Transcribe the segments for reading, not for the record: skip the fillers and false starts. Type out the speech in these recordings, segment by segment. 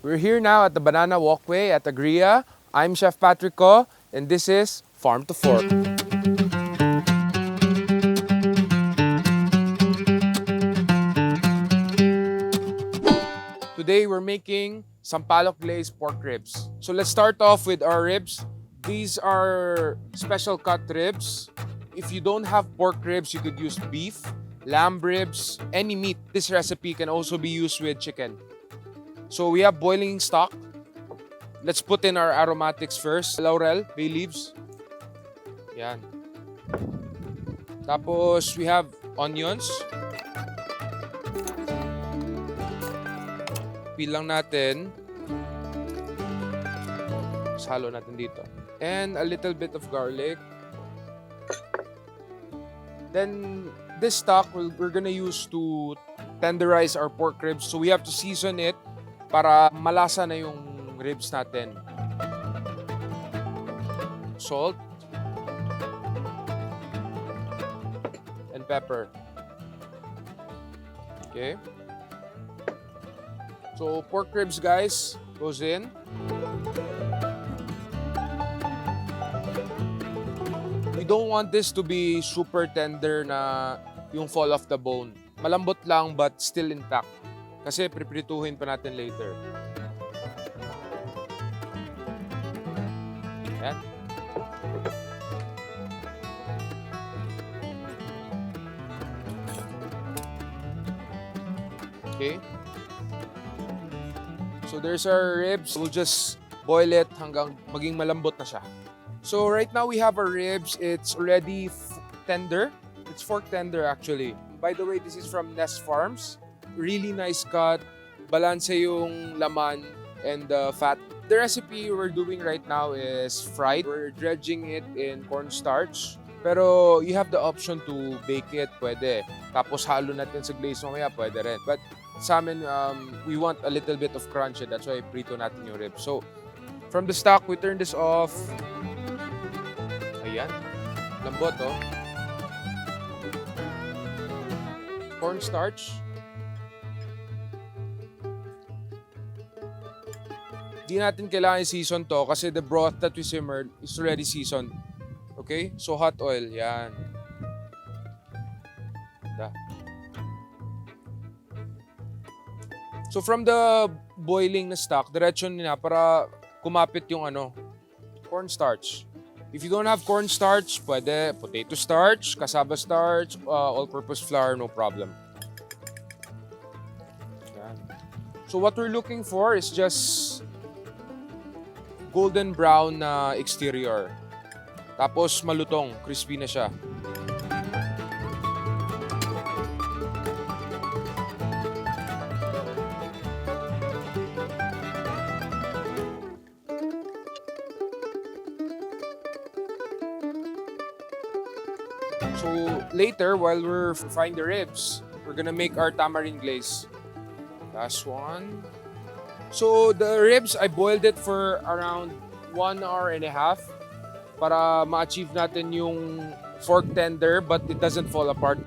We're here now at the Banana Walkway at Agria. I'm Chef Patrick Ko, and this is Farm to Fork. Today we're making Sampalok-glazed pork ribs. So let's start off with our ribs. These are special cut ribs. If you don't have pork ribs, you could use beef, lamb ribs, any meat. This recipe can also be used with chicken. So we have boiling stock. Let's put in our aromatics first. Laurel, bay leaves. Yan. Tapos we have onions. Peel lang natin. Halo natin dito. And a little bit of garlic. Then this stock we're gonna use to tenderize our pork ribs. So we have to season it para malasa na yung ribs natin. Salt. And pepper. Okay. So pork ribs, guys, goes in. We don't want this to be super tender na yung fall off the bone. Malambot lang but still intact. Kasi priprituhin pa natin later. Ayan. Okay. So there's our ribs. We'll just boil it hanggang maging malambot na siya. So right now we have our ribs. It's already tender. It's fork tender actually. By the way, this is from Nest Farms. Really nice cut. Balanse yung laman and the fat. The recipe we're doing right now is fried. We're dredging it in cornstarch. Pero you have the option to bake it, pwede. Tapos halo natin sa glaze mamaya, pwede rin. But sa amin, we want a little bit of crunch. That's why prito natin yung ribs. So, from the stock, we turn this off. Ayan. Lambot, oh. Cornstarch. Di natin kailangan i-season to kasi the broth that we simmered is already seasoned. Okay? So, hot oil. Yan. Da. So, from the boiling na stock, diretso nila para kumapit yung cornstarch. If you don't have cornstarch, pwede potato starch, cassava starch, all-purpose flour, no problem. Yan. So, what we're looking for is just golden brown na exterior. Tapos malutong, crispy na siya. So later, while we're frying the ribs, we're gonna make our tamarind glaze. Last one. So the ribs, I boiled it for around 1 hour and a half para ma-achieve natin yung fork tender but it doesn't fall apart.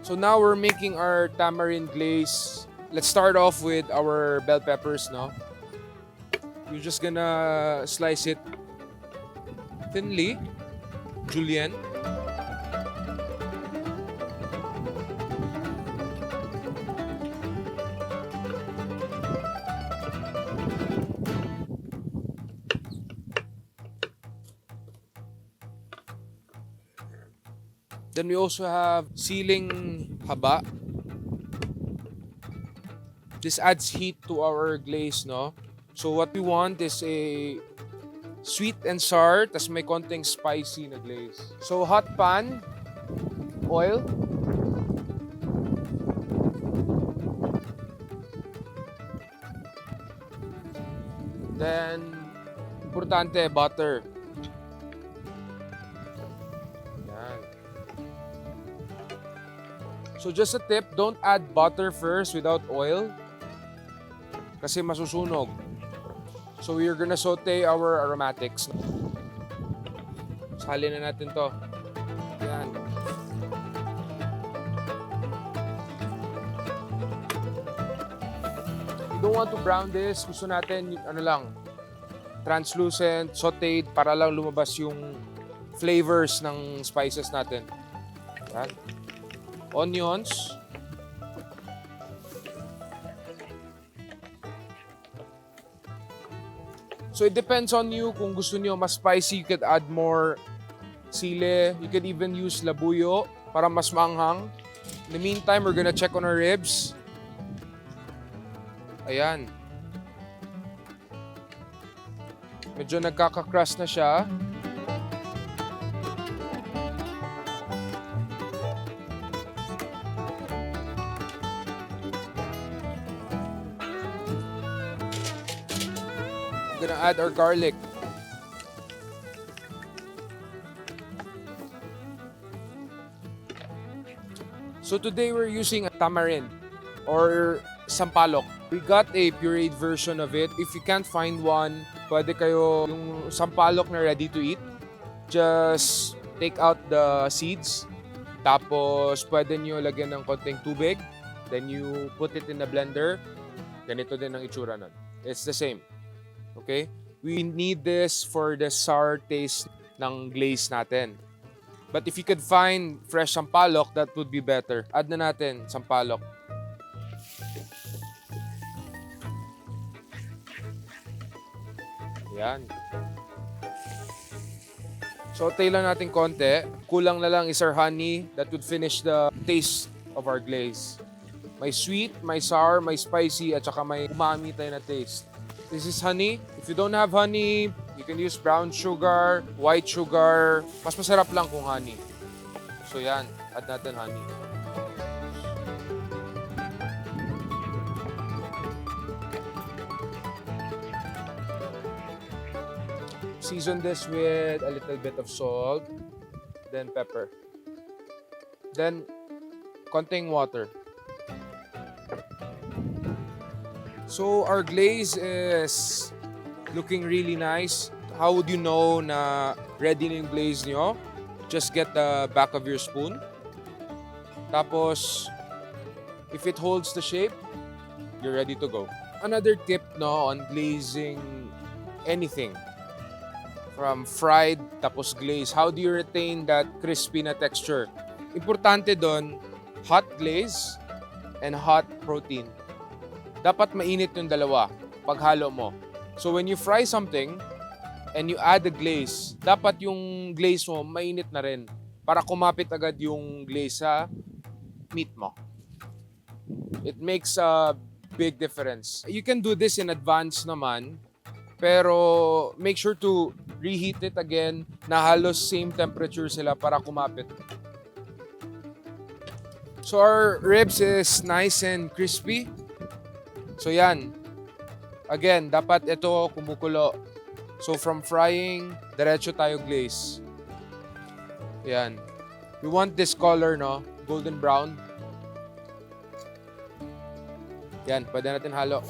So now we're making our tamarind glaze. Let's start off with our bell peppers, no? You're just gonna slice it thinly, julienne. Then we also have siling haba. This adds heat to our glaze, no? So what we want is a sweet and sour, tas may konting spicy na glaze. So hot pan, oil. Then, importante, butter. So just a tip, don't add butter first without oil kasi masusunog. So we're gonna saute our aromatics. Salin na natin to. Yan. You don't want to brown this, gusto natin, ano lang, translucent, sauteed, para lang lumabas yung flavors ng spices natin. Yan. Onions. So it depends on you. Kung gusto niyo mas spicy, you could add more sile. You could even use labuyo para mas maanghang. In the meantime, we're gonna check on our ribs. Ayan. Medyo nagkaka-crust na siya. We're gonna add our garlic. So today we're using a tamarind or sampalok. We got a pureed version of it. If you can't find one, pwede kayo yung sampalok na ready to eat. Just take out the seeds. Tapos pwede nyo lagyan ng konting tubig. Then you put it in the blender. Ganito din ang itsura nun. It's the same. Okay? We need this for the sour taste ng glaze natin. But if you could find fresh sampalok, that would be better. Add na natin sampalok. Yan. Saute lang natin konti. Kulang na lang is our honey. That would finish the taste of our glaze. May sweet, may sour, may spicy, at saka may umami tayo na taste. This is honey. If you don't have honey, you can use brown sugar, white sugar. Mas masarap lang kung honey. So yan, add natin honey. Season this with a little bit of salt, then pepper. Then, konting water. So our glaze is looking really nice. How would you know na ready na yung glaze nyo? Just get the back of your spoon. Tapos, if it holds the shape, you're ready to go. Another tip no on glazing anything. From fried tapos glaze, how do you retain that crispy na texture? Importante doon, hot glaze and hot protein. Dapat mainit yung dalawa paghalo mo. So when you fry something and you add the glaze, dapat yung glaze mo mainit na rin para kumapit agad yung glaze sa meat mo. It makes a big difference. You can do this in advance naman, pero make sure to reheat it again na halos same temperature sila para kumapit. So our ribs is nice and crispy. So yan. Again, dapat ito kumukulo. So from frying, diretso tayo glaze. Yan. We want this color, no? Golden brown. Yan, pwede natin halo.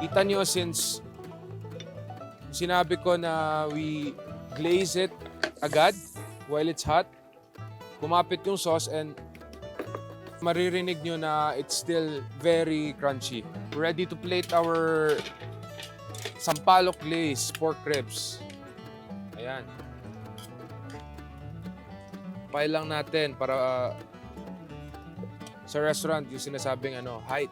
Kita nyo, since sinabi ko na we glaze it agad while it's hot, kumapit yung sauce and maririnig nyo na it's still very crunchy. We're ready to plate our Sampalok-glazed pork ribs. Ayan. Pile lang natin para sa restaurant yung sinasabing height.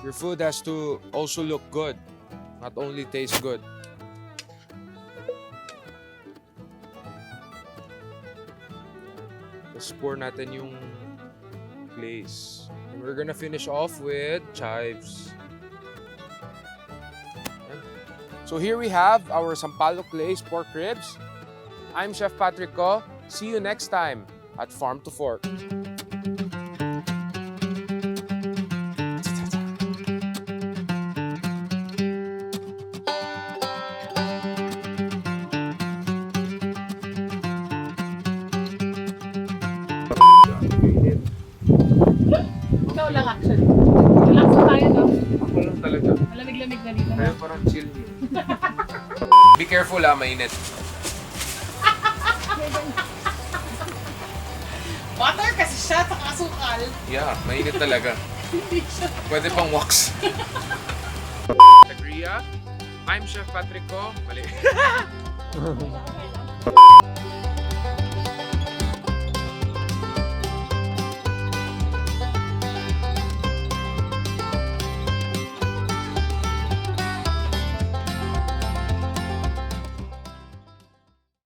Your food has to also look good, not only taste good. Let's pour natin yung glaze. And we're gonna finish off with chives. So here we have our Sampalok-glazed pork ribs. I'm Chef Patrick Ko. See you next time at Farm to Fork. Ikaw lang actually. Relax na tayo, no? Ako lang talaga. Malamig-lamig na dito. Kaya parang chill. Be careful mainit. Butter kasi siya, saka asukal. Yeah, mainit talaga. Hindi siya. Pwede pang wax. Agria, I'm Chef Patrico. Mali.